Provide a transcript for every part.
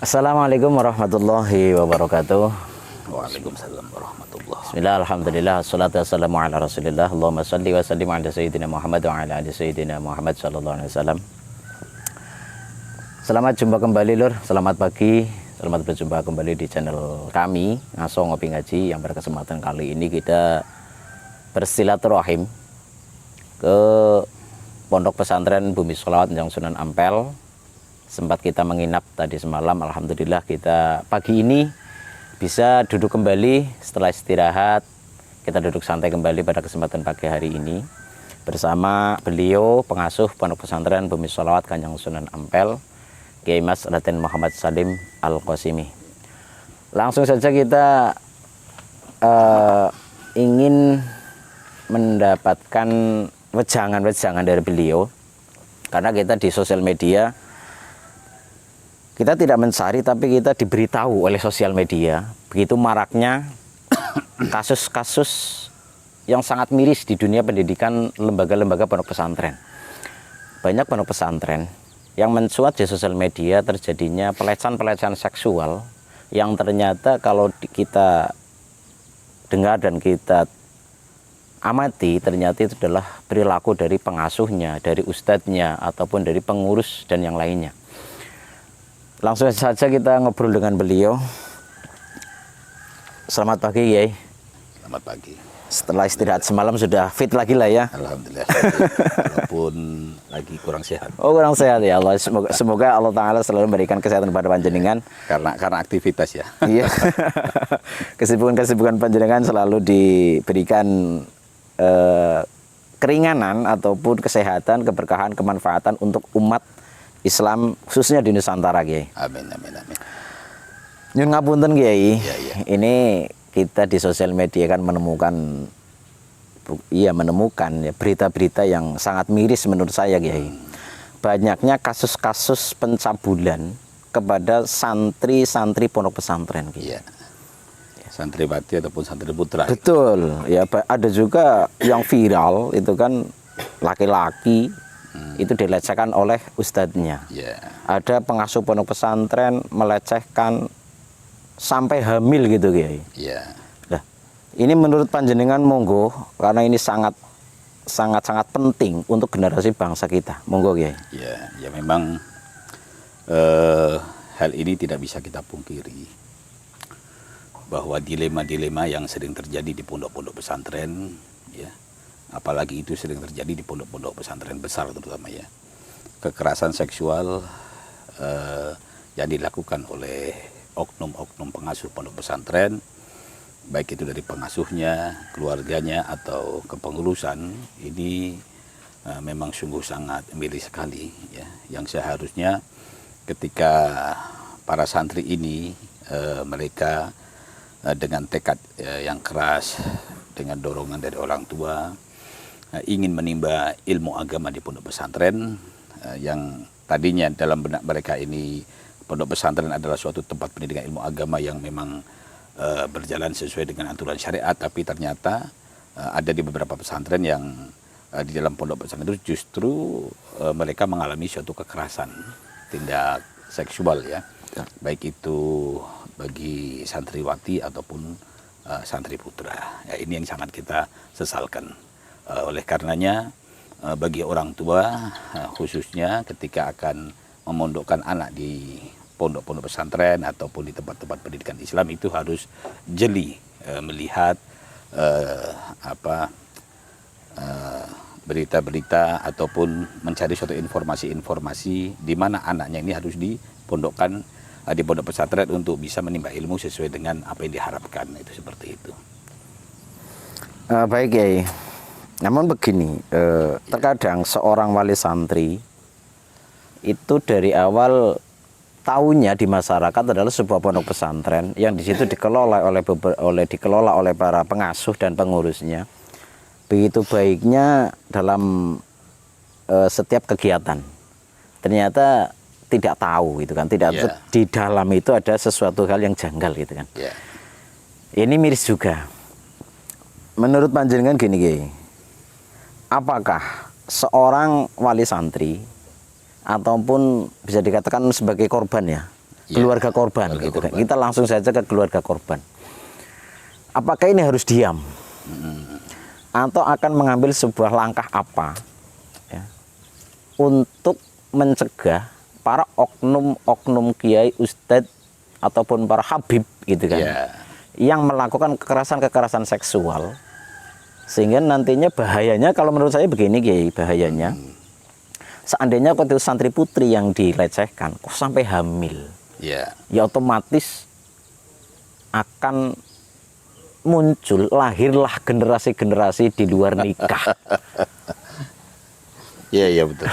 Assalamualaikum warahmatullahi wabarakatuh. Waalaikumsalam warahmatullahi. Bismillah, alhamdulillah, assalatu wassalamu ala rasulillah. Allahumma salli wa sallim ala sayyidina Muhammad wa ala ali sayyidina Muhammad sallallahu alaihi wasallam. Selamat jumpa kembali lur, selamat pagi. Selamat berjumpa kembali di channel kami Ngaso Ngopi Ngaji, yang berkesempatan kali ini kita bersilaturahim ke Pondok Pesantren Bumi Sholawat yang Sunan Ampel. Sempat kita menginap tadi semalam, alhamdulillah kita pagi ini bisa duduk kembali setelah istirahat. Kita duduk santai kembali pada kesempatan pagi hari ini bersama beliau pengasuh Pondok Pesantren Bumi Sholawat Kanjeng Sunan Ampel, Kiai Mas Raden Muhammad Salim Al-Qasimi. Langsung saja kita ingin mendapatkan wejangan-wejangan dari beliau, karena kita di sosial media kita tidak mencari, tapi kita diberitahu oleh sosial media begitu maraknya kasus-kasus yang sangat miris di dunia pendidikan lembaga-lembaga pondok pesantren. Banyak pondok pesantren yang mencuat di sosial media terjadinya pelecehan-pelecehan seksual yang ternyata kalau kita dengar dan kita amati, ternyata itu adalah perilaku dari pengasuhnya, dari ustadznya, ataupun dari pengurus dan yang lainnya. Langsung saja kita ngobrol dengan beliau. Selamat pagi, Kiai. Selamat pagi. Setelah istirahat semalam sudah fit lagi lah ya. Alhamdulillah. Walaupun lagi kurang sehat. Oh, kurang sehat ya Allah. Semoga Allah Ta'ala selalu memberikan kesehatan pada panjenengan. Karena aktivitas ya. Iya. Kesibukan-kesibukan panjenengan selalu diberikan keringanan ataupun kesehatan, keberkahan, kemanfaatan untuk umat Islam khususnya di Nusantara, Kiai. Amin, amin, amin. Nyun ngapunten, Kiai. Iya. Ini kita di sosial media kan menemukan ya berita-berita yang sangat miris menurut saya, Kiai. Banyaknya kasus-kasus pencabulan kepada santri-santri pondok pesantren, Kiai. Iya. Santriwati ataupun santri putra. Betul. Ya, ada juga yang viral itu kan laki-laki itu dilecehkan oleh ustadznya. Iya. Ada pengasuh pondok pesantren melecehkan sampai hamil gitu, Kiai. Iya. Nah, ini menurut panjenengan monggo, karena ini sangat penting untuk generasi bangsa kita. Monggo, Kiai. Iya, ya memang hal ini tidak bisa kita pungkiri bahwa dilema-dilema yang sering terjadi di pondok-pondok pesantren, ya, apalagi itu sering terjadi di pondok-pondok pesantren besar terutama ya, kekerasan seksual yang dilakukan oleh oknum-oknum pengasuh pondok pesantren, baik itu dari pengasuhnya, keluarganya, atau kepengurusan, ini memang sungguh sangat miris sekali ya, yang seharusnya ketika para santri ini mereka dengan tekad yang keras, dengan dorongan dari orang tua, ingin menimba ilmu agama di pondok pesantren, yang tadinya dalam benak mereka ini pondok pesantren adalah suatu tempat pendidikan ilmu agama yang memang berjalan sesuai dengan aturan syariat, tapi ternyata ada di beberapa pesantren yang di dalam pondok pesantren itu justru mereka mengalami suatu kekerasan, tindak seksual ya, baik itu bagi santriwati ataupun santri putra. Ya, ini yang sangat kita sesalkan. Oleh karenanya bagi orang tua khususnya ketika akan memondokkan anak di pondok-pondok pesantren ataupun di tempat-tempat pendidikan Islam, itu harus jeli melihat berita-berita ataupun mencari suatu informasi-informasi di mana anaknya ini harus dipondokkan di pondok pesantren untuk bisa menimba ilmu sesuai dengan apa yang diharapkan, itu seperti itu. Baik, Kiai. Namun begini, terkadang seorang wali santri itu dari awal tahunya di masyarakat adalah sebuah pondok pesantren yang di situ dikelola oleh para pengasuh dan pengurusnya. Begitu baiknya dalam setiap kegiatan. Ternyata tidak tahu itu kan, di dalam itu ada sesuatu hal yang janggal gitu kan. Ini miris juga. Menurut panjenengan gini, Kiai. Apakah seorang wali santri ataupun bisa dikatakan sebagai korban ya, keluarga korban keluarga gitu kan. korban. Kita langsung saja ke keluarga korban. Apakah ini harus diam? Atau akan mengambil sebuah langkah apa ya, untuk mencegah para oknum-oknum kiai, ustadz ataupun para habib gitu kan, yang melakukan kekerasan seksual, sehingga nantinya bahayanya, kalau menurut saya begini kiai, bahayanya seandainya kok itu santri putri yang dilecehkan kok sampai hamil, ya otomatis akan muncul, lahirlah generasi-generasi di luar nikah. Iya betul.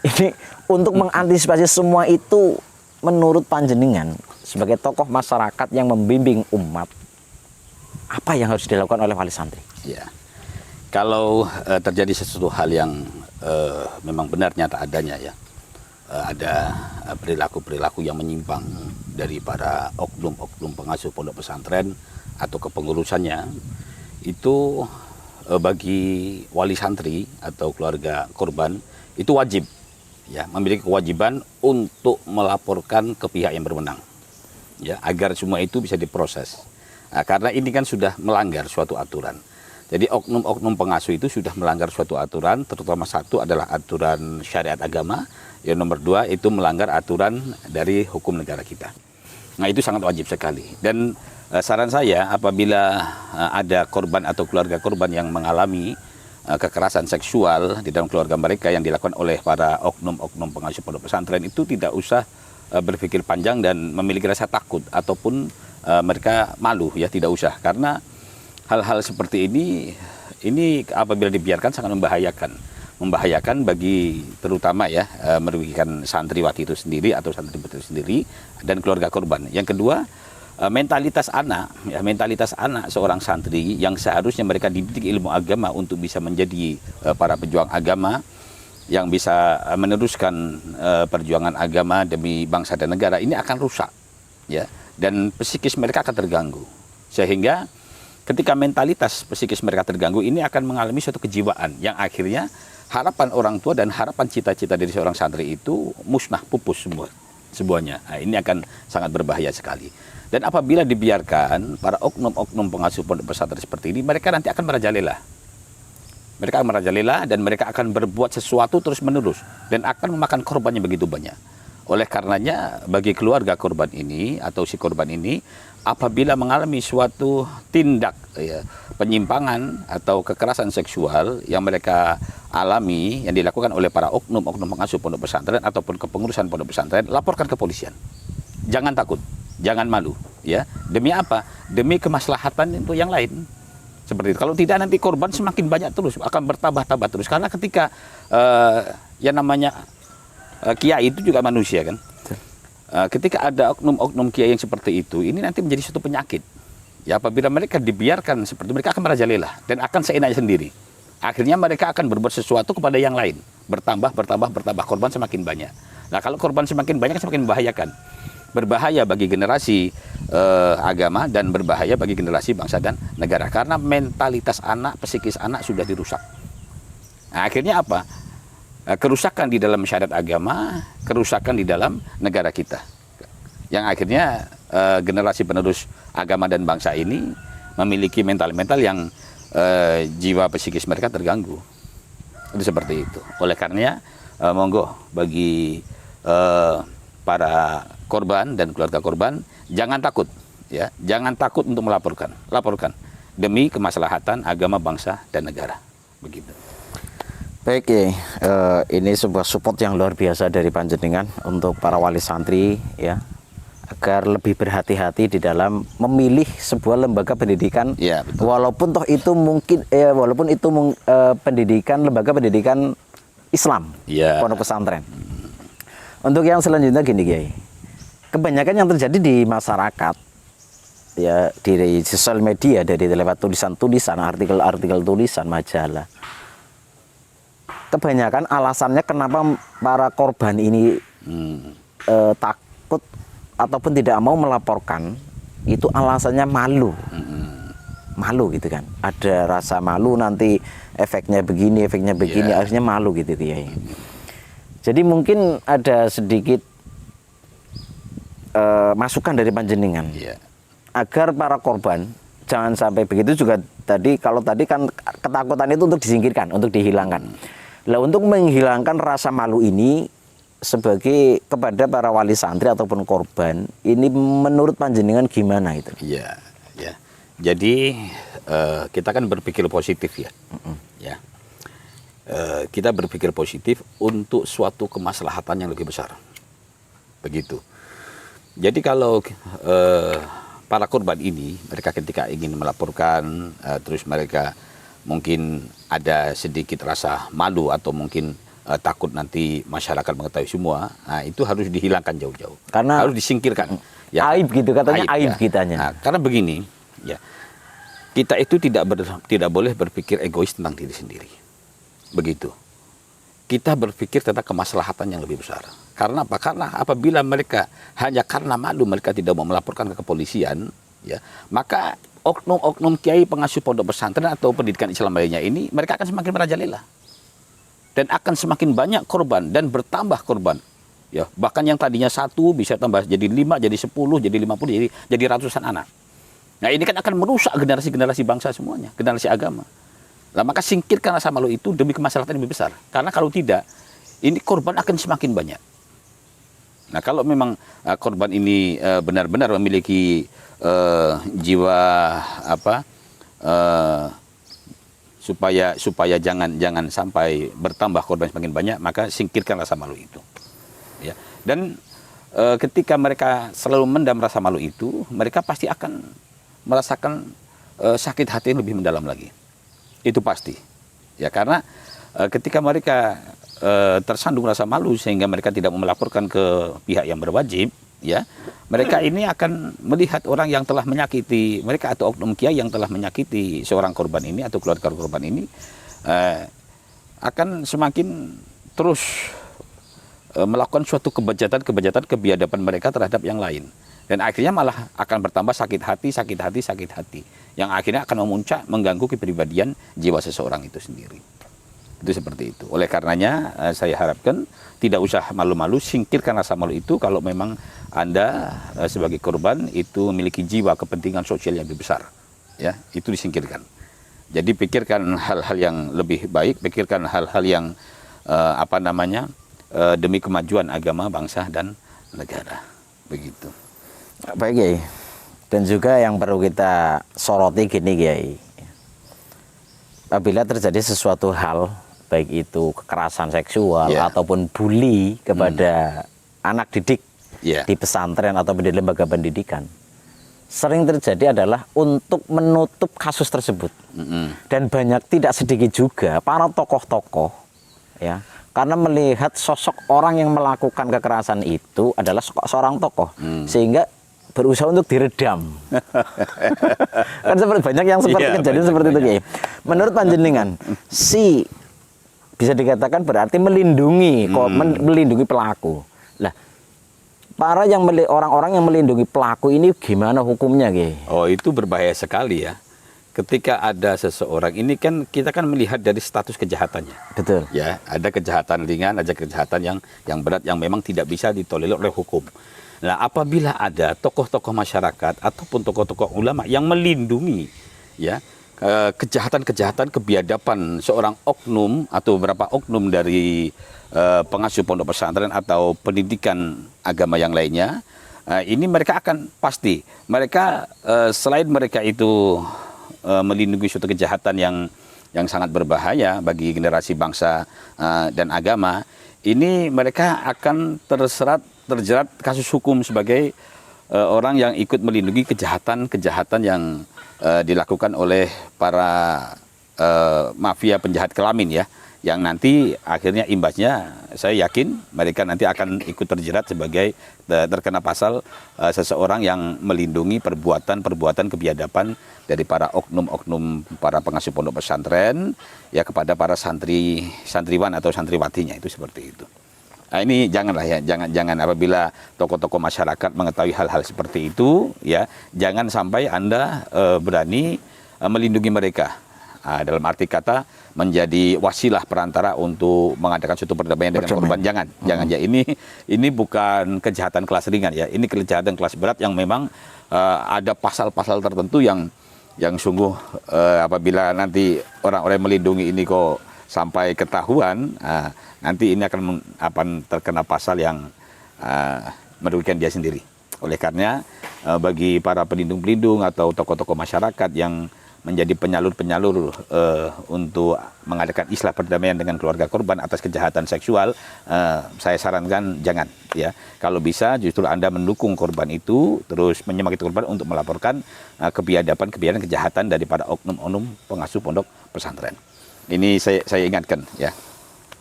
Ini untuk mengantisipasi semua itu, menurut panjenengan sebagai tokoh masyarakat yang membimbing umat, apa yang harus dilakukan oleh wali santri? Ya, kalau terjadi sesuatu hal yang memang benar nyata adanya ya, ada perilaku-perilaku yang menyimpang dari para oknum-oknum pengasuh pondok pesantren atau kepengurusannya, itu bagi wali santri atau keluarga korban itu wajib ya, memiliki kewajiban untuk melaporkan ke pihak yang berwenang ya, agar semua itu bisa diproses. Nah, karena ini kan sudah melanggar suatu aturan. Jadi oknum-oknum pengasuh itu sudah melanggar suatu aturan, terutama satu adalah aturan syariat agama, yang nomor dua itu melanggar aturan dari hukum negara kita. Nah, itu sangat wajib sekali. Dan saran saya, apabila ada korban atau keluarga korban yang mengalami kekerasan seksual di dalam keluarga mereka yang dilakukan oleh para oknum-oknum pengasuh pondok pesantren, itu tidak usah berpikir panjang dan memiliki rasa takut ataupun mereka malu ya, tidak usah, karena hal-hal seperti ini apabila dibiarkan sangat membahayakan bagi, terutama ya, merugikan santriwati itu sendiri atau santriwati itu sendiri dan keluarga korban. Yang kedua, mentalitas anak seorang santri yang seharusnya mereka dididik ilmu agama untuk bisa menjadi para pejuang agama yang bisa meneruskan perjuangan agama demi bangsa dan negara, ini akan rusak ya, dan psikis mereka akan terganggu, sehingga ketika mentalitas psikis mereka terganggu, ini akan mengalami suatu kejiwaan yang akhirnya harapan orang tua dan harapan cita-cita dari seorang santri itu musnah, pupus semuanya. Nah, ini akan sangat berbahaya sekali. Dan apabila dibiarkan para oknum-oknum pengasuh pondok pesantren seperti ini, mereka nanti akan merajalela. Mereka akan merajalela dan mereka akan berbuat sesuatu terus-menerus dan akan memakan korbannya begitu banyak. Oleh karenanya, bagi keluarga korban ini atau si korban ini, apabila mengalami suatu tindak ya, penyimpangan atau kekerasan seksual yang mereka alami, yang dilakukan oleh para oknum-oknum pengasuh pondok pesantren ataupun kepengurusan pondok pesantren, laporkan ke polisian. Jangan takut, jangan malu, ya. Demi apa? Demi kemaslahatan untuk yang lain. Seperti itu. Kalau tidak, nanti korban semakin banyak terus, akan bertambah-tambah terus. Karena ketika yang namanya kiai itu juga manusia kan. Ketika ada oknum-oknum kiai yang seperti itu, ini nanti menjadi suatu penyakit. Ya, apabila mereka dibiarkan seperti itu, mereka akan merajalela dan akan seenaknya sendiri. Akhirnya mereka akan berbuat sesuatu kepada yang lain. Bertambah, korban semakin banyak. Nah, kalau korban semakin banyak, semakin membahayakan. Berbahaya bagi generasi agama dan berbahaya bagi generasi bangsa dan negara. Karena mentalitas anak, psikis anak sudah dirusak. Nah, akhirnya apa? Kerusakan di dalam syariat agama, kerusakan di dalam negara kita. Yang akhirnya generasi penerus agama dan bangsa ini memiliki mental-mental yang jiwa psikis mereka terganggu. Itu seperti itu. Oleh karenanya, monggo bagi para korban dan keluarga korban, jangan takut, ya, jangan takut untuk melaporkan. Laporkan demi kemaslahatan agama, bangsa dan negara. Begitu. Baik, ini sebuah support yang luar biasa dari panjenengan untuk para wali santri ya, agar lebih berhati-hati di dalam memilih sebuah lembaga pendidikan, ya, walaupun toh itu mungkin walaupun itu pendidikan, lembaga pendidikan Islam, ya, pondok pesantren. Untuk yang selanjutnya gini Kiai, kebanyakan yang terjadi di masyarakat ya, di sosial media, dari lewat tulisan-tulisan, artikel-artikel tulisan, majalah, kebanyakan alasannya kenapa para korban ini takut ataupun tidak mau melaporkan, itu alasannya malu. Malu gitu kan, ada rasa malu, nanti efeknya begini, akhirnya malu gitu ya. Jadi mungkin ada sedikit masukan dari panjenengan Iya. agar para korban jangan sampai begitu juga tadi kalau tadi kan ketakutan itu untuk disingkirkan, untuk dihilangkan. Lah untuk menghilangkan rasa malu ini sebagai kepada para wali santri ataupun korban ini menurut panjenengan gimana itu? Iya, ya. Jadi kita kan berpikir positif ya. Ya. Kita berpikir positif untuk suatu kemaslahatan yang lebih besar. Begitu. Jadi kalau para korban ini mereka ketika ingin melaporkan terus mereka mungkin ada sedikit rasa malu atau mungkin takut nanti masyarakat mengetahui semua, nah itu harus dihilangkan jauh-jauh. Karena harus disingkirkan. Ya, aib gitu katanya, aib ya. kitanya. Nah, karena begini, ya kita itu tidak boleh berpikir egois tentang diri sendiri. Begitu. Kita berpikir tentang kemaslahatan yang lebih besar. Karena apa? Karena apabila mereka hanya karena malu mereka tidak mau melaporkan ke kepolisian, ya, maka oknum-oknum kiai pengasuh pondok pesantren atau pendidikan Islam lainnya ini mereka akan semakin merajalela. Dan akan semakin banyak korban dan bertambah korban. Ya, bahkan yang tadinya 1 bisa tambah jadi 5, jadi 10, jadi 50, jadi ratusan anak. Nah, ini kan akan merusak generasi-generasi bangsa semuanya, generasi agama. Nah, maka singkirkan rasa malu itu demi kemaslahatan yang lebih besar. Karena kalau tidak, ini korban akan semakin banyak. Nah, kalau memang korban ini benar-benar memiliki jiwa apa supaya jangan sampai bertambah korban semakin banyak, maka singkirkan rasa malu itu. Ya. Dan ketika mereka selalu mendam rasa malu itu, mereka pasti akan merasakan sakit hati yang lebih mendalam lagi. Itu pasti. Ya, karena ketika mereka tersandung rasa malu sehingga mereka tidak mau melaporkan ke pihak yang berwajib, ya, mereka ini akan melihat orang yang telah menyakiti mereka atau oknum kiai yang telah menyakiti seorang korban ini atau keluarga korban ini akan semakin terus melakukan suatu kebejatan kebiadaban mereka terhadap yang lain, dan akhirnya malah akan bertambah sakit hati yang akhirnya akan memuncak mengganggu kepribadian jiwa seseorang itu sendiri. Itu seperti itu. Oleh karenanya saya harapkan tidak usah malu-malu, singkirkan rasa malu itu kalau memang Anda sebagai korban itu memiliki jiwa kepentingan sosial yang lebih besar. Ya, itu disingkirkan. Jadi pikirkan hal-hal yang lebih baik, pikirkan hal-hal yang demi kemajuan agama, bangsa dan negara. Begitu. Baik, Kiai. Dan juga yang perlu kita soroti gini, Kiai. Apabila terjadi sesuatu hal baik itu kekerasan seksual ataupun bully kepada anak didik di pesantren atau di lembaga pendidikan, sering terjadi adalah untuk menutup kasus tersebut. Dan banyak tidak sedikit juga para tokoh-tokoh, ya, karena melihat sosok orang yang melakukan kekerasan itu adalah seorang tokoh, sehingga berusaha untuk diredam. Kan seperti banyak yang seperti kejadian seperti itu, Kiai. Menurut panjenengan, bisa dikatakan berarti melindungi pelaku. Lah, orang-orang yang melindungi pelaku ini gimana hukumnya, Kiai? Oh, itu berbahaya sekali ya. Ketika ada seseorang, ini kan kita kan melihat dari status kejahatannya. Betul. Ya, ada kejahatan ringan, ada kejahatan yang berat yang memang tidak bisa ditolerir oleh hukum. Nah, apabila ada tokoh-tokoh masyarakat ataupun tokoh-tokoh ulama yang melindungi, ya, kejahatan-kejahatan kebiadaban seorang oknum atau beberapa oknum dari pengasuh pondok pesantren atau pendidikan agama yang lainnya, ini mereka akan pasti mereka selain mereka itu melindungi suatu kejahatan yang sangat berbahaya bagi generasi bangsa dan agama, ini mereka akan terjerat kasus hukum sebagai orang yang ikut melindungi kejahatan yang dilakukan oleh para mafia penjahat kelamin, ya, yang nanti akhirnya imbasnya saya yakin mereka nanti akan ikut terjerat sebagai terkena pasal seseorang yang melindungi perbuatan kebiadaban dari para oknum para pengasuh pondok pesantren, ya, kepada para santriwan atau santriwatinya, itu seperti itu. Nah, ini janganlah ya, jangan apabila tokoh-tokoh masyarakat mengetahui hal-hal seperti itu, ya, jangan sampai Anda berani melindungi mereka dalam arti kata menjadi wasilah perantara untuk mengadakan suatu perdamaian dengan korban. Jangan ya, ini bukan kejahatan kelas ringan ya, ini kejahatan kelas berat yang memang ada pasal-pasal tertentu yang sungguh apabila nanti orang-orang melindungi ini kok sampai ketahuan, nanti ini akan terkena pasal yang merugikan dia sendiri. Oleh karena bagi para pelindung-pelindung atau tokoh-tokoh masyarakat yang menjadi penyalur-penyalur untuk mengadakan islah perdamaian dengan keluarga korban atas kejahatan seksual, saya sarankan jangan ya. Kalau bisa justru Anda mendukung korban itu, terus menyemangati korban untuk melaporkan kebiadaban kejahatan daripada oknum-oknum pengasuh pondok pesantren. Ini saya ingatkan ya.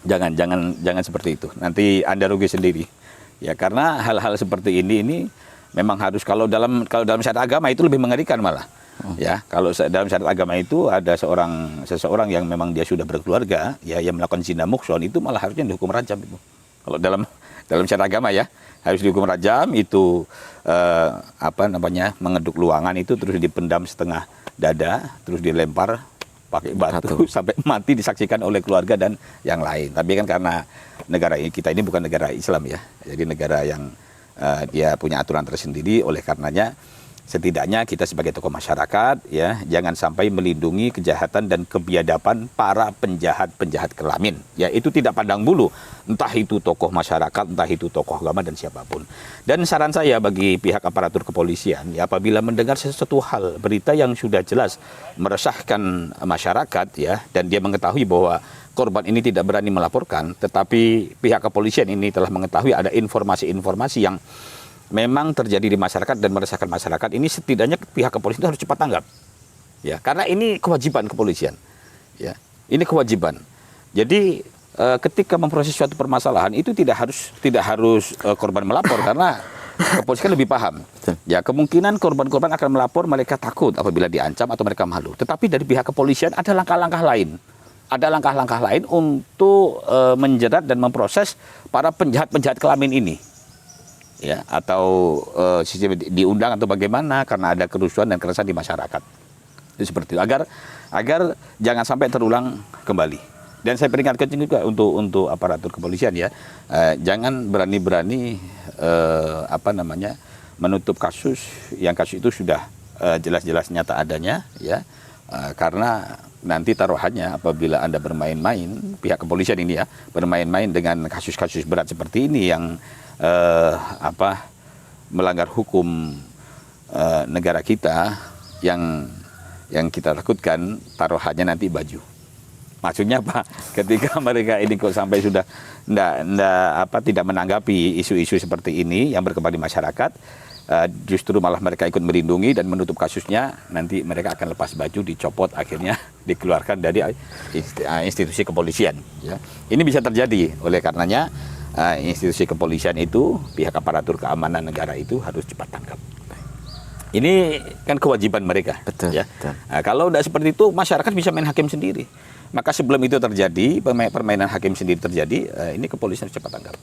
Jangan seperti itu. Nanti Anda rugi sendiri. Ya, karena hal-hal seperti ini memang harus, kalau dalam syariat agama itu lebih mengerikan malah. Ya, kalau dalam syariat agama itu ada seseorang yang memang dia sudah berkeluarga, ya, yang melakukan zina muhson, itu malah harusnya dihukum rajam itu. Kalau dalam syariat agama ya, harus dihukum rajam itu mengeduk luangan itu, terus dipendam setengah dada, terus dilempar pakai batu sampai mati disaksikan oleh keluarga dan yang lain. Tapi kan karena negara kita ini bukan negara Islam ya, jadi negara yang dia punya aturan tersendiri. Oleh karenanya setidaknya kita sebagai tokoh masyarakat ya, jangan sampai melindungi kejahatan dan kebiadaban para penjahat kelamin. Ya, itu tidak pandang bulu, entah itu tokoh masyarakat, entah itu tokoh agama dan siapapun. Dan saran saya bagi pihak aparatur kepolisian, ya, apabila mendengar sesuatu hal, berita yang sudah jelas meresahkan masyarakat ya, dan dia mengetahui bahwa korban ini tidak berani melaporkan, tetapi pihak kepolisian ini telah mengetahui ada informasi-informasi yang memang terjadi di masyarakat dan meresahkan masyarakat, ini setidaknya pihak kepolisian harus cepat tanggap. Ya, karena ini kewajiban kepolisian. Ya, ini kewajiban. Jadi ketika memproses suatu permasalahan itu tidak harus korban melapor, karena kepolisian lebih paham. Ya, kemungkinan korban-korban akan melapor, mereka takut apabila diancam atau mereka malu. Tetapi dari pihak kepolisian ada langkah-langkah lain. Ada langkah-langkah lain untuk menjerat dan memproses para penjahat-penjahat kelamin ini. Ya, atau sistem diundang atau bagaimana karena ada kerusuhan dan keresahan di masyarakat. Itu seperti itu, agar jangan sampai terulang kembali. Dan saya peringatkan juga untuk aparatur kepolisian ya, jangan berani-berani menutup kasus itu sudah jelas-jelas nyata adanya ya, karena nanti taruhannya apabila Anda bermain-main, pihak kepolisian ini ya, bermain-main dengan kasus-kasus berat seperti ini yang melanggar hukum negara kita, yang kita takutkan taruhannya nanti baju. Maksudnya apa? Ketika mereka ini kok sampai sudah tidak menanggapi isu-isu seperti ini yang berkembang di masyarakat, justru malah mereka ikut melindungi dan menutup kasusnya, nanti mereka akan lepas baju, dicopot, akhirnya dikeluarkan dari institusi kepolisian. Ya. Ini bisa terjadi, oleh karenanya institusi kepolisian itu, pihak aparatur keamanan negara itu harus cepat tanggap. Ini kan kewajiban mereka. Betul. Ya. Nah, kalau tidak seperti itu, masyarakat bisa main hakim sendiri. Maka sebelum itu terjadi, permainan hakim sendiri terjadi, ini kepolisian harus cepat tanggap.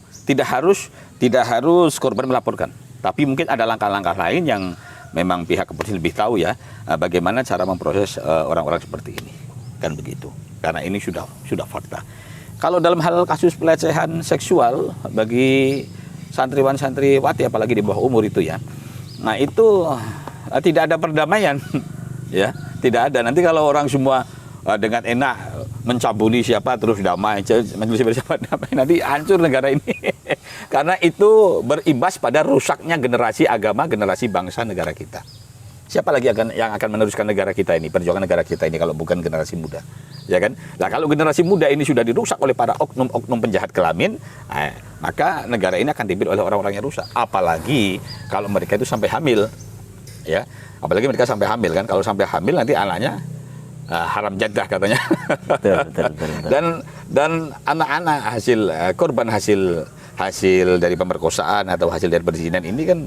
Tidak harus korban melaporkan, tapi mungkin ada langkah-langkah lain yang memang pihak kepolisian lebih tahu ya, bagaimana cara memproses orang-orang seperti ini. Kan begitu. Karena ini sudah fakta. Kalau dalam hal kasus pelecehan seksual bagi santriwan-santriwati apalagi di bawah umur itu ya, nah itu tidak ada perdamaian ya, tidak ada. Nanti kalau orang semua dengan enak mencabuli siapa terus damai, siapa damai, nanti hancur negara ini. Karena itu berimbas pada rusaknya generasi agama, generasi bangsa negara kita. Siapa lagi yang akan meneruskan negara kita ini, perjuangan negara kita ini, kalau bukan generasi muda, ya kan? Nah, kalau generasi muda ini sudah dirusak oleh para oknum-oknum penjahat kelamin, maka negara ini akan dipimpin oleh orang-orang yang rusak. Apalagi kalau mereka itu sampai hamil, ya. Apalagi mereka sampai hamil kan? Kalau sampai hamil nanti anaknya haram jadah katanya. Betul. Dan anak-anak korban hasil dari pemerkosaan atau hasil dari perzinahan ini kan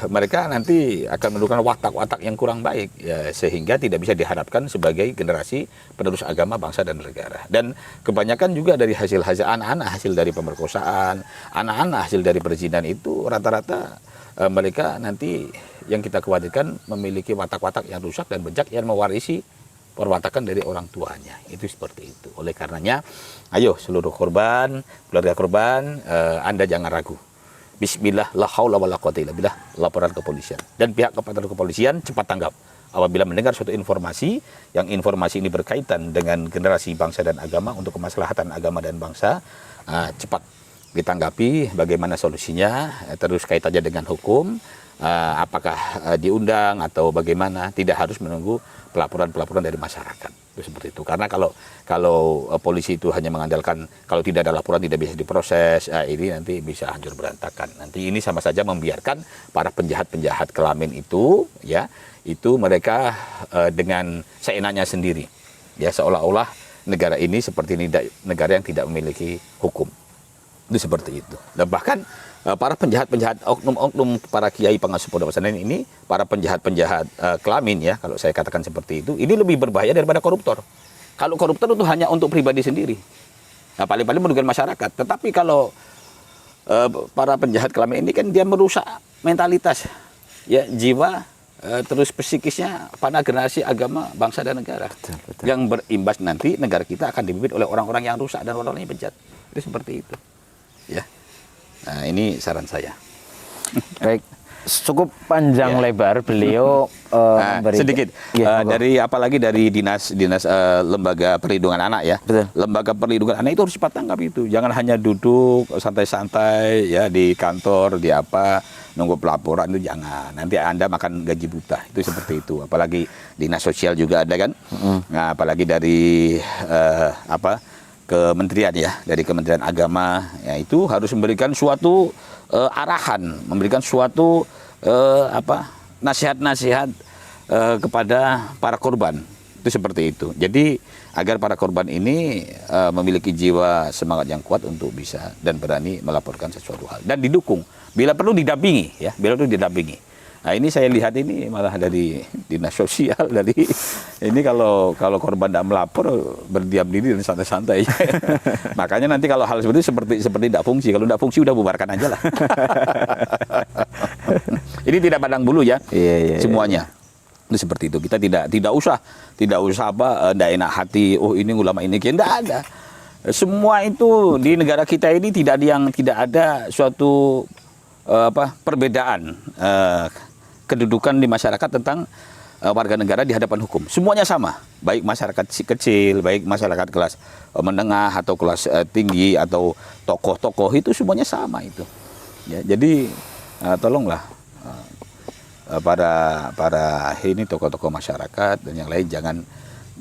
mereka nanti akan menunjukkan watak-watak yang kurang baik ya, sehingga tidak bisa diharapkan sebagai generasi penerus agama bangsa dan negara. Dan kebanyakan juga dari hasil anak-anak hasil dari pemerkosaan, anak-anak hasil dari perzinahan itu rata-rata mereka nanti yang kita khawatirkan memiliki watak-watak yang rusak dan bejat yang mewarisi perwatakan dari orang tuanya. Itu seperti itu. Oleh karenanya, ayo seluruh korban, keluarga korban, Anda jangan ragu. Bismillah, la haula wala quwata illa billah, laporan ke kepolisian. Dan pihak kepolisian cepat tanggap apabila mendengar suatu informasi, yang informasi ini berkaitan dengan generasi bangsa dan agama untuk kemaslahatan agama dan bangsa, cepat ditanggapi bagaimana solusinya, terus kaitannya dengan hukum, apakah diundang atau bagaimana, tidak harus menunggu pelaporan dari masyarakat. Itu seperti itu. Karena kalau polisi itu hanya mengandalkan kalau tidak ada laporan tidak bisa diproses, ini nanti bisa hancur berantakan. Nanti ini sama saja membiarkan para penjahat-penjahat kelamin itu, ya, itu mereka dengan seenaknya sendiri, ya, seolah-olah negara ini seperti negara yang tidak memiliki hukum. Itu seperti itu. Dan bahkan para penjahat-penjahat, oknum-oknum para kiai pengasuh pondok pesantren ini, para penjahat-penjahat kelamin, ya, kalau saya katakan seperti itu, ini lebih berbahaya daripada koruptor. Kalau koruptor itu hanya untuk pribadi sendiri, nah, paling-paling merugikan masyarakat. Tetapi kalau para penjahat kelamin ini kan dia merusak mentalitas, ya, jiwa, terus psikisnya pada generasi agama, bangsa dan negara. Betul. Yang berimbas nanti negara kita akan dipimpin oleh orang-orang yang rusak dan orang-orang yang bejat. Itu seperti itu, ya. Nah, ini saran saya. Baik, cukup panjang lebar beliau sedikit dari apalagi dari dinas lembaga perlindungan anak, ya. Betul. Lembaga perlindungan anak itu harus cepat tanggap itu. Jangan hanya duduk santai-santai, ya, di kantor, di apa, nunggu pelaporan, itu jangan. Nanti Anda makan gaji buta. Itu seperti itu. Apalagi dinas sosial juga ada kan. Nah, apalagi dari kementerian, ya, dari Kementerian Agama, ya, itu harus memberikan suatu arahan, memberikan suatu nasihat-nasihat kepada para korban. Itu seperti itu. Jadi agar para korban ini memiliki jiwa semangat yang kuat untuk bisa dan berani melaporkan sesuatu hal dan didukung. Bila perlu didampingi, ya, bila perlu didampingi. Nah, ini saya lihat ini malah dari dinas sosial, dari ini kalau korban tidak melapor, berdiam diri dan santai-santai. Makanya nanti kalau hal seperti tidak fungsi. Kalau tidak fungsi udah bubarkan aja lah. Ini tidak pandang bulu, ya, semuanya. Itu seperti itu. Kita tidak usah tidak enak hati. Oh, ini ulama ini, tidak ada. Semua itu di negara kita ini tidak ada suatu perbedaan kedudukan di masyarakat tentang warga negara di hadapan hukum. Semuanya sama, baik masyarakat kecil, baik masyarakat kelas menengah atau kelas tinggi atau tokoh-tokoh, itu semuanya sama itu. Ya, jadi tolonglah para ini tokoh-tokoh masyarakat dan yang lain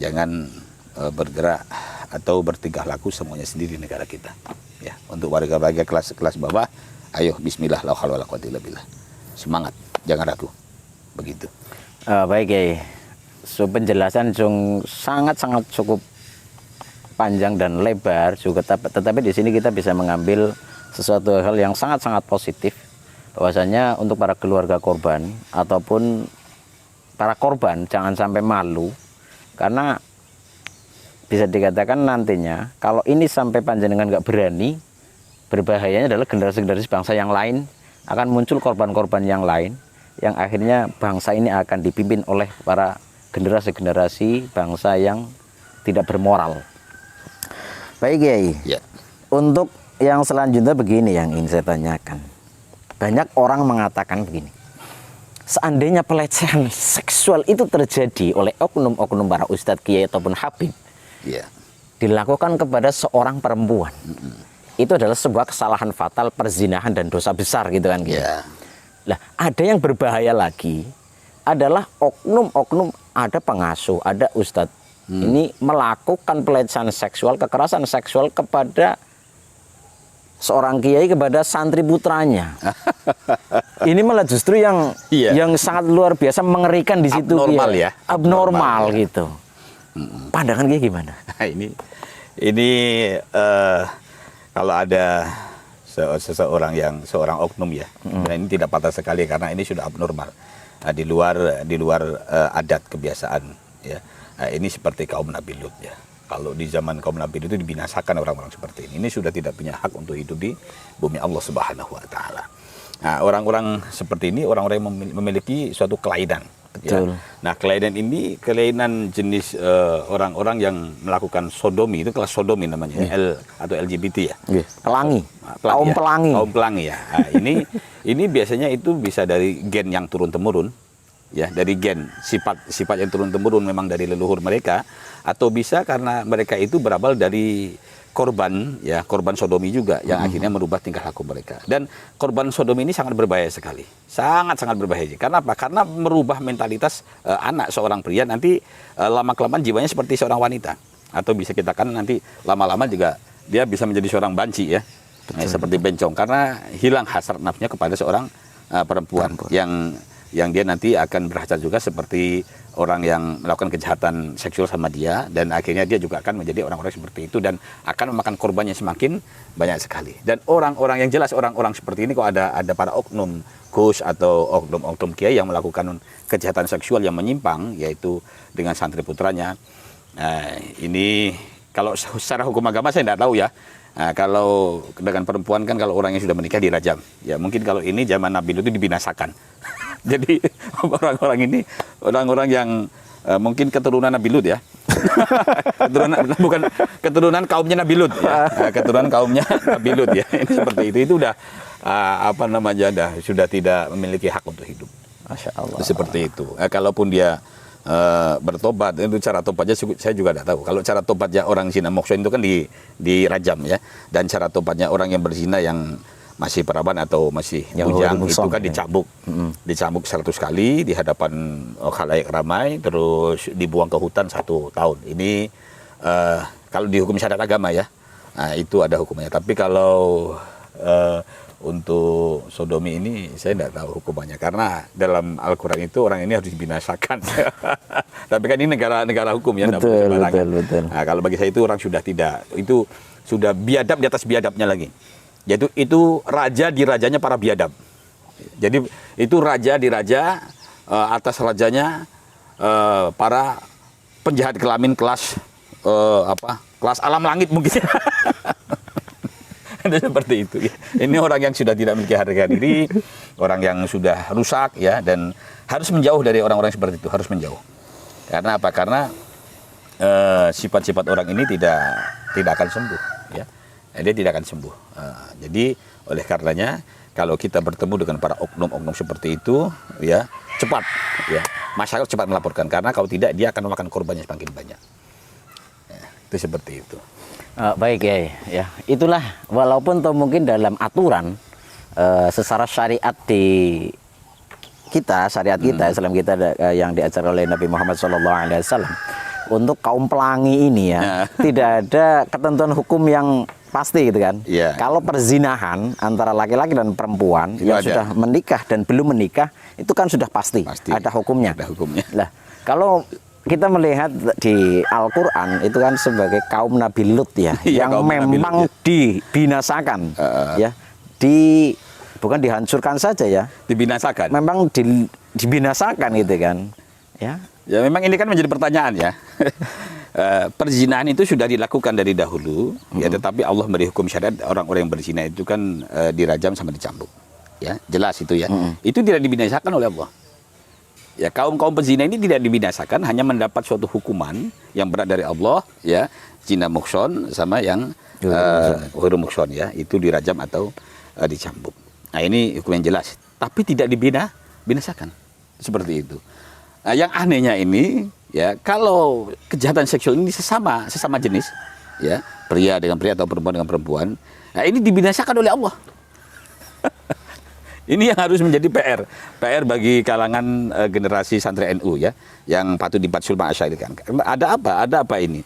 jangan bergerak atau bertingkah laku semuanya sendiri di negara kita. Ya, untuk warga-warga kelas bawah, ayo bismillah, la haula wala quwata illa billah. Semangat, jangan ragu. Begitu. Baik, Kiai. So, penjelasan sangat-sangat cukup panjang dan lebar juga, tetapi di sini kita bisa mengambil sesuatu hal yang sangat-sangat positif, bahwasanya untuk para keluarga korban ataupun para korban jangan sampai malu, karena bisa dikatakan nantinya kalau ini sampai panjenengan nggak berani, berbahayanya adalah generasi-generasi bangsa yang lain akan muncul korban-korban yang lain, yang akhirnya bangsa ini akan dipimpin oleh para generasi-generasi bangsa yang tidak bermoral. Baik, Kiai. Ya. Untuk yang selanjutnya begini yang ingin saya tanyakan. Banyak orang mengatakan begini, seandainya pelecehan seksual itu terjadi oleh oknum-oknum para ustadz, kiai ataupun habib, dilakukan kepada seorang perempuan, itu adalah sebuah kesalahan fatal, perzinahan dan dosa besar, gitu kan, Kiai. Lah, ada yang berbahaya lagi adalah oknum-oknum, ada pengasuh, ada ustadz, ini melakukan pelecehan seksual, kekerasan seksual kepada seorang kiai, kepada santri putranya. Ini malah justru yang sangat luar biasa mengerikan di situ. Abnormal, Kiai. ya. Abnormal, gitu. Pandangan Kiai gimana? Ini kalau ada seorang oknum, ya, dan ini tidak patah sekali karena ini sudah abnormal, di luar adat kebiasaan, ya. Ini seperti kaum Nabi Lut, ya. Kalau di zaman kaum Nabi itu dibinasakan orang-orang seperti ini sudah tidak punya hak untuk hidup di bumi Allah Subhanahu wa taala. Nah, orang-orang seperti ini orang-orang yang memiliki suatu kelainan, Betul. Nah, kelainan ini kelainan jenis orang-orang yang melakukan sodomi, itu kelas sodomi namanya, L atau LGBT ya. Pelangi. Kaum Kaum pelangi. Kaum pelangi ya. Nah, ini biasanya itu bisa dari gen yang turun temurun, ya, dari gen sifat yang turun temurun memang dari leluhur mereka, atau bisa karena mereka itu berasal dari korban sodomi juga yang akhirnya merubah tingkah laku mereka. Dan korban sodomi ini sangat berbahaya sekali, sangat berbahaya. Karena apa? Karena merubah mentalitas anak seorang pria, nanti lama kelamaan jiwanya seperti seorang wanita, atau bisa kita kan nanti lama-lama juga dia bisa menjadi seorang banci ya. Seperti bencong, karena hilang hasrat nafsunya kepada seorang perempuan yang dia nanti akan berhasrat juga seperti orang yang melakukan kejahatan seksual sama dia, dan akhirnya dia juga akan menjadi orang-orang seperti itu dan akan memakan korbannya semakin banyak sekali. Dan orang-orang yang jelas, orang-orang seperti ini kok ada para oknum gus atau oknum kiai yang melakukan kejahatan seksual yang menyimpang, yaitu dengan santri putranya. Ini kalau secara hukum agama saya tidak tahu ya. Nah, kalau dengan perempuan kan kalau orang yang sudah menikah dirajam. Ya mungkin kalau ini zaman Nabi Lut itu dibinasakan. Jadi orang-orang ini orang-orang yang mungkin keturunan Nabi Lut ya. keturunan kaumnya Nabi Lut ya. Keturunan kaumnya Nabi Lut ya. Ini seperti itu. Itu udah sudah tidak memiliki hak untuk hidup. Masya Allah. Seperti itu. Kalaupun dia bertobat, itu cara tobatnya saya juga tidak tahu. Kalau cara tobatnya orang zina mokso itu kan dirajam ya, dan cara tobatnya orang yang berzina yang masih perawan atau masih bujang itu kan dicambuk, dicambuk 100 kali di hadapan khalayak ramai, terus dibuang ke hutan 1 tahun. Ini kalau di hukum syariat agama ya, nah, itu ada hukumnya. Tapi kalau untuk sodomi ini saya tidak tahu hukumannya, karena dalam Al-Quran itu orang ini harus dibinasakan. Tapi kan ini negara hukum ya. Betul. Nah, kalau bagi saya itu orang sudah tidak, itu sudah biadab di atas biadabnya lagi. Yaitu itu raja di rajanya para biadab. Jadi itu raja di raja atas rajanya para penjahat kelamin kelas kelas alam langit mungkin. Seperti itu ya. Ini orang yang sudah tidak memiliki harga diri, orang yang sudah rusak ya, dan harus menjauh dari orang-orang seperti itu, harus menjauh. Karena apa? Karena sifat-sifat orang ini tidak akan sembuh ya. Dia tidak akan sembuh. Jadi oleh karenanya kalau kita bertemu dengan para oknum-oknum seperti itu ya, cepat ya. Masyarakat cepat melaporkan, karena kalau tidak dia akan memakan korbannya semakin banyak. Ya, itu seperti itu. Baik ya, itulah walaupun toh mungkin dalam aturan secara syariat syariat kita Islam kita yang diajarkan oleh Nabi Muhammad SAW untuk kaum pelangi ini ya, tidak ada ketentuan hukum yang pasti gitu kan. Kalau perzinahan antara laki-laki dan perempuan itu yang sudah menikah dan belum menikah itu kan sudah pasti. Ada hukumnya. Nah, kalau kita melihat di Al-Quran itu kan sebagai kaum Nabi Lut ya, yang memang dibinasakan ya, bukan dihancurkan saja ya, dibinasakan. Memang dibinasakan gitu kan ya. Ya memang ini kan menjadi pertanyaan ya. Perzinahan itu sudah dilakukan dari dahulu ya, tetapi Allah beri hukum syariat orang-orang yang berzina itu kan dirajam sama dicambuk ya, jelas itu ya. Itu tidak dibinasakan oleh Allah. Ya, kaum pezina ini tidak dibinasakan, hanya mendapat suatu hukuman yang berat dari Allah ya, zina mukson sama yang ghairu mukson ya, itu dirajam atau dicambuk. Nah, ini hukum yang jelas, tapi tidak dibinasakan. Seperti itu. Nah, yang anehnya ini ya, kalau kejahatan seksual ini sesama jenis ya, pria dengan pria atau perempuan dengan perempuan, nah ini dibinasakan oleh Allah. Ini yang harus menjadi PR bagi kalangan generasi santri NU ya, yang patut dipatsul ma'asyarikan. Ada apa ini?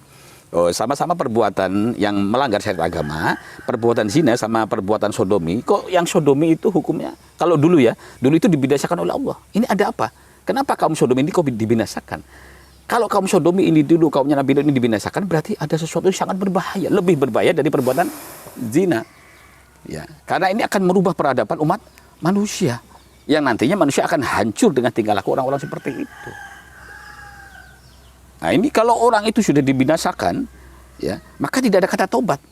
Oh, sama-sama perbuatan yang melanggar syariat agama, perbuatan zina sama perbuatan sodomi. Kok yang sodomi itu hukumnya? Kalau dulu itu dibinasakan oleh Allah. Ini ada apa? Kenapa kaum sodomi ini kok dibinasakan? Kalau kaum sodomi ini dulu kaumnya Nabi Lut ini dibinasakan, berarti ada sesuatu yang sangat berbahaya, lebih berbahaya dari perbuatan zina. Ya, karena ini akan merubah peradaban umat manusia, yang nantinya manusia akan hancur dengan tingkah laku orang-orang seperti itu. Nah, ini kalau orang itu sudah dibinasakan ya, maka tidak ada kata tobat.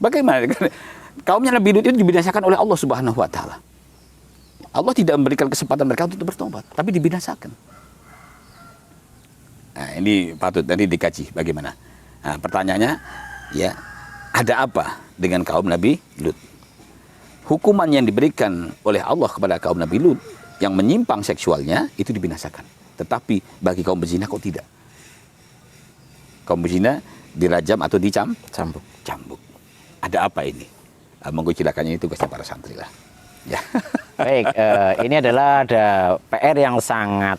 Bagaimana? Kaumnya Nabi Lut itu dibinasakan oleh Allah Subhanahu wa taala. Allah tidak memberikan kesempatan mereka untuk bertobat, tapi dibinasakan. Nah, ini patut nanti dikaji bagaimana. Nah, pertanyaannya, ya, ada apa dengan kaum Nabi Lut? Hukuman yang diberikan oleh Allah kepada kaum Nabi Lut yang menyimpang seksualnya itu dibinasakan. Tetapi bagi kaum berzina kok tidak? Kaum berzina dirajam atau Cambuk. cambuk. Ada apa ini? Monggo silakannya itu tugasnya para santri lah. Ya. Baik, ini adalah ada PR yang sangat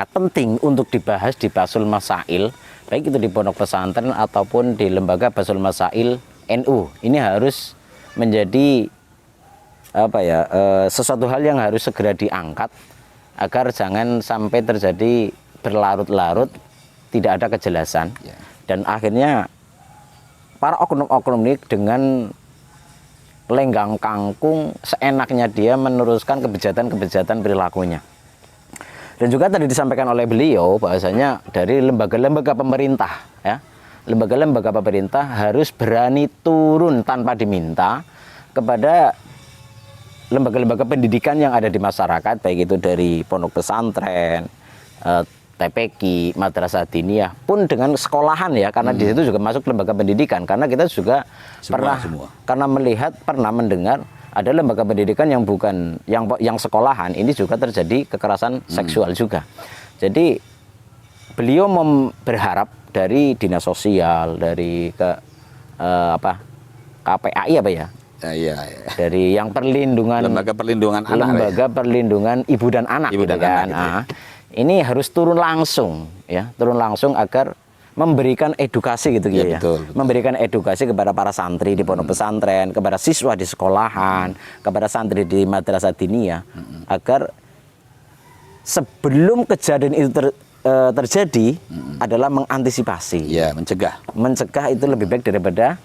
penting untuk dibahas di Basul Masail, baik itu di pondok pesantren ataupun di lembaga Basul Masail NU. Ini harus menjadi sesuatu hal yang harus segera diangkat agar jangan sampai terjadi berlarut-larut tidak ada kejelasan. Ya. Dan akhirnya para oknum-oknum ini dengan lenggang kangkung seenaknya dia meneruskan kebejatan-kebejatan perilakunya. Dan juga tadi disampaikan oleh beliau bahwasanya dari lembaga-lembaga pemerintah, ya, lembaga-lembaga pemerintah harus berani turun tanpa diminta kepada lembaga-lembaga pendidikan yang ada di masyarakat, baik itu dari pondok pesantren, TPQ, madrasah diniyah, pun dengan sekolahan ya, karena di situ juga masuk lembaga pendidikan. Karena kita juga Semua. karena pernah mendengar ada lembaga pendidikan yang bukan yang sekolahan ini juga terjadi kekerasan seksual juga. Jadi beliau berharap dari dinas sosial, dari KPAI apa ya? Iya. Dari yang perlindungan Lembaga perlindungan anak. lembaga perlindungan ibu dan anak, Ibu dan gitu kan. anak, gitu ya. Ini harus turun langsung agar memberikan edukasi gitu Ya, ya. betul. Memberikan edukasi kepada para santri di pondok pesantren, kepada siswa di sekolahan, kepada santri di madrasah diniyah agar sebelum kejadian itu terjadi adalah mengantisipasi. Ya, mencegah. Mencegah itu lebih baik daripada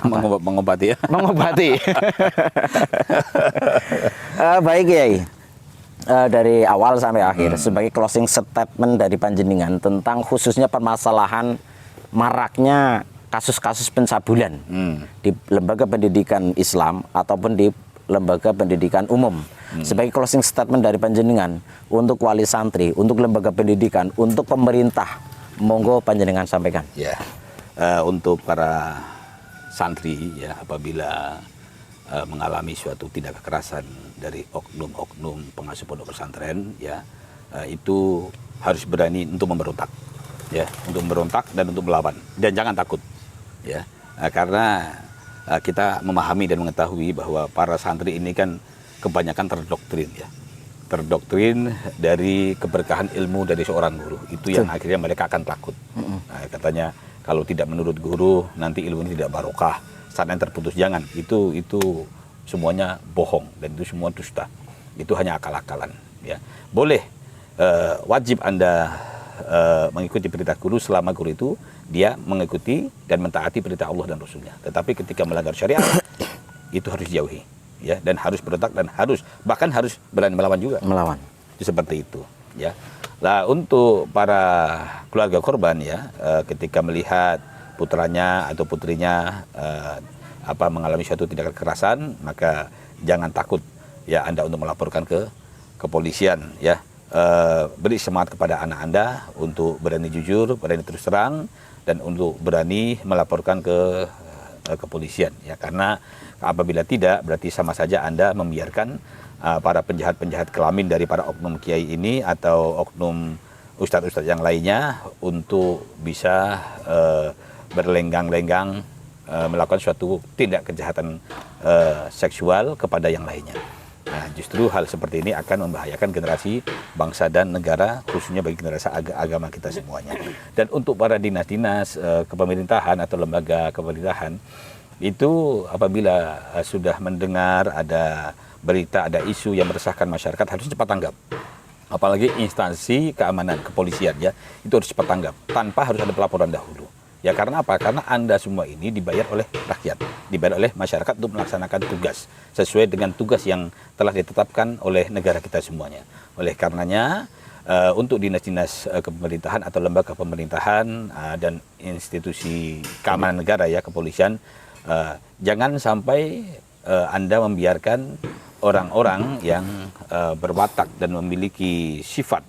Mengobati ya. mengobati. Baik Kiai. Dari awal sampai akhir sebagai closing statement dari panjenengan tentang khususnya permasalahan maraknya kasus-kasus pencabulan di lembaga pendidikan Islam ataupun di lembaga pendidikan umum. Sebagai closing statement dari panjenengan untuk wali santri, untuk lembaga pendidikan, untuk pemerintah, monggo panjenengan sampaikan. Ya. Untuk para santri ya, apabila mengalami suatu tindak kekerasan dari oknum-oknum pengasuh pondok pesantren ya, itu harus berani untuk memberontak ya, untuk memberontak dan untuk melawan, dan jangan takut ya, karena kita memahami dan mengetahui bahwa para santri ini kan kebanyakan terdoktrin dari keberkahan ilmu dari seorang guru, itu yang akhirnya mereka akan takut. Katanya kalau tidak menurut guru nanti ilmu ini tidak barokah, saat yang terputus. Jangan, itu semuanya bohong dan itu semua dusta, itu hanya akal-akalan ya. Boleh wajib Anda mengikuti perintah guru selama guru itu dia mengikuti dan mentaati perintah Allah dan Rasulnya. Tetapi ketika melanggar syariat itu harus dijauhi ya, dan harus berontak dan bahkan harus berani melawan juga. Melawan. Itu seperti itu ya. Nah, untuk para keluarga korban ya, ketika melihat putranya atau putrinya mengalami suatu tindakan kekerasan, maka jangan takut ya Anda untuk melaporkan ke kepolisian ya. Beri semangat kepada anak Anda untuk berani jujur, berani terus terang, dan untuk berani melaporkan ke kepolisian ya, karena apabila tidak berarti sama saja Anda membiarkan para penjahat-penjahat kelamin dari para oknum kiai ini atau oknum ustadz-ustadz yang lainnya untuk bisa berlenggang-lenggang melakukan suatu tindak kejahatan seksual kepada yang lainnya. Nah, justru hal seperti ini akan membahayakan generasi bangsa dan negara, khususnya bagi generasi agama kita semuanya. Dan untuk para dinas-dinas kepemerintahan atau lembaga kepemerintahan, itu apabila sudah mendengar ada berita, ada isu yang meresahkan masyarakat, harus cepat tanggap. Apalagi instansi keamanan, kepolisian ya, itu harus cepat tanggap tanpa harus ada pelaporan dahulu. Ya, karena apa? Karena Anda semua ini dibayar oleh rakyat, dibayar oleh masyarakat untuk melaksanakan tugas sesuai dengan tugas yang telah ditetapkan oleh negara kita semuanya. Oleh karenanya untuk dinas-dinas kepemerintahan atau lembaga pemerintahan dan institusi keamanan negara ya, kepolisian, jangan sampai Anda membiarkan orang-orang yang berwatak dan memiliki sifat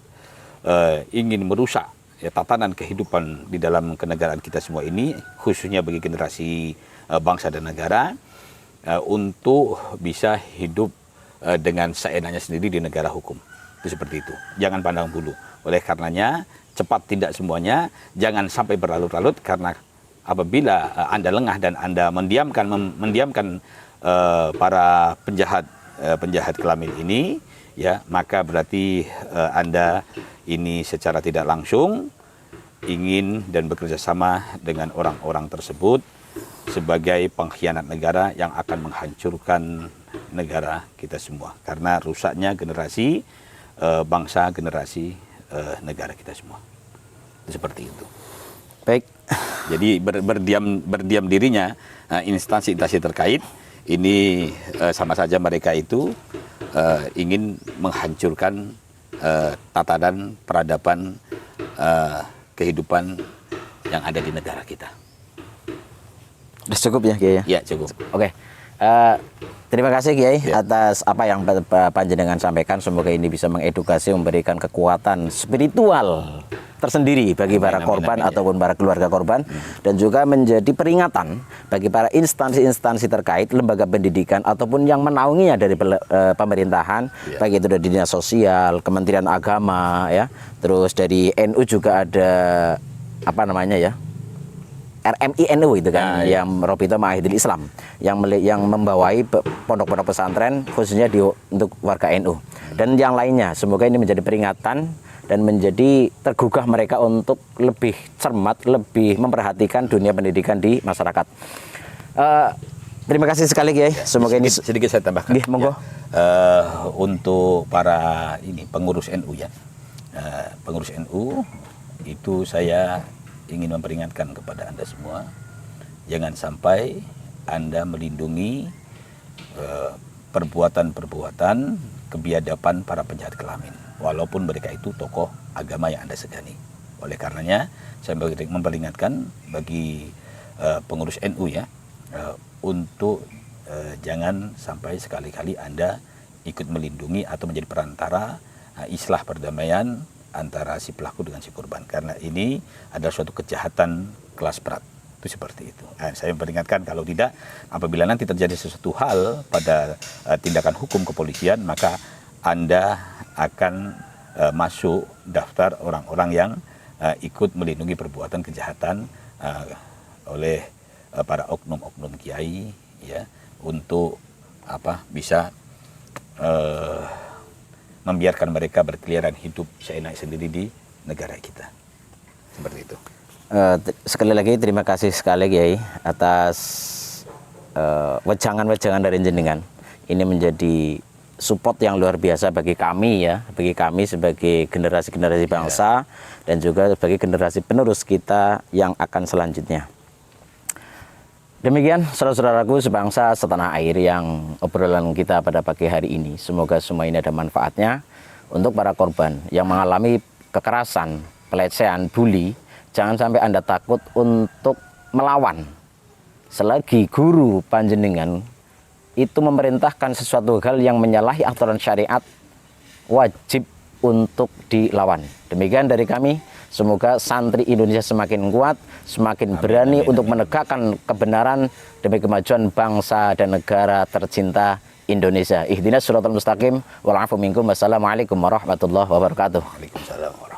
ingin merusak ya, tatanan kehidupan di dalam kenegaraan kita semua ini, khususnya bagi generasi bangsa dan negara, untuk bisa hidup dengan seenaknya sendiri di negara hukum. Itu seperti itu. Jangan pandang bulu. Oleh karenanya, cepat tidak semuanya, jangan sampai berlarut-larut, karena apabila Anda lengah dan Anda mendiamkan para penjahat kelamin ini, ya, maka berarti Anda ini secara tidak langsung ingin dan bekerja sama dengan orang-orang tersebut sebagai pengkhianat negara yang akan menghancurkan negara kita semua, karena rusaknya generasi bangsa, generasi negara kita semua. Itu seperti itu. Baik. Jadi berdiam dirinya instansi-instansi terkait ini sama saja mereka itu ingin menghancurkan tatanan peradaban kehidupan yang ada di negara kita. Sudah cukup ya Kiai? Ya, cukup. Oke. Terima kasih Kiai atas apa yang panjenengan sampaikan. Semoga ini bisa mengedukasi, memberikan kekuatan spiritual tersendiri bagi para korban ataupun para keluarga korban, dan juga menjadi peringatan bagi para instansi-instansi terkait, lembaga pendidikan ataupun yang menaunginya dari pemerintahan, baik itu dari dinas sosial, Kementerian Agama, ya, terus dari NU juga ada apa namanya ya, RMI-NU itu kan, yang Robito Ma'ahidil Islam, yang membawai pondok-pondok pesantren khususnya untuk warga NU dan yang lainnya. Semoga ini menjadi peringatan dan menjadi tergugah mereka untuk lebih cermat, lebih memperhatikan dunia pendidikan di masyarakat. Terima kasih sekali Kiai. Semoga ini sedikit saya tambahkan. Monggo. Untuk para pengurus NU ya, pengurus NU itu saya ingin memperingatkan kepada Anda semua, jangan sampai Anda melindungi perbuatan-perbuatan kebiadaban para penjahat kelamin, walaupun mereka itu tokoh agama yang Anda segani. Oleh karenanya, saya memperingatkan bagi pengurus NU ya, untuk jangan sampai sekali-kali Anda ikut melindungi atau menjadi perantara islah perdamaian antara si pelaku dengan si korban, karena ini adalah suatu kejahatan kelas berat. Itu seperti itu. Saya memperingatkan, kalau tidak, apabila nanti terjadi sesuatu hal pada tindakan hukum kepolisian, maka Anda akan masuk daftar orang-orang yang ikut melindungi perbuatan kejahatan oleh para oknum-oknum kiai ya, untuk bisa membiarkan mereka berkeliaran hidup seenak sendiri di negara kita. Seperti itu. Sekali lagi terima kasih sekali Kiai atas wejangan-wejangan dari jenengan. Ini menjadi support yang luar biasa bagi kami ya, bagi kami sebagai generasi-generasi bangsa dan juga sebagai generasi penerus kita yang akan selanjutnya. Demikian saudara-saudaraku sebangsa setanah air yang obrolan kita pada pagi hari ini. Semoga semua ini ada manfaatnya untuk para korban yang mengalami kekerasan, pelecehan, bully. Jangan sampai Anda takut untuk melawan. Selagi guru panjenengan itu memerintahkan sesuatu hal yang menyalahi aturan syariat, wajib untuk dilawan. Demikian dari kami. Semoga santri Indonesia semakin kuat, semakin berani untuk menegakkan kebenaran demi kemajuan bangsa dan negara tercinta Indonesia. Ihdinas siratal mustaqim wal afu minkum. Wassalamualaikum warahmatullahi wabarakatuh. Waalaikumsalam warahmatullahi wabarakatuh.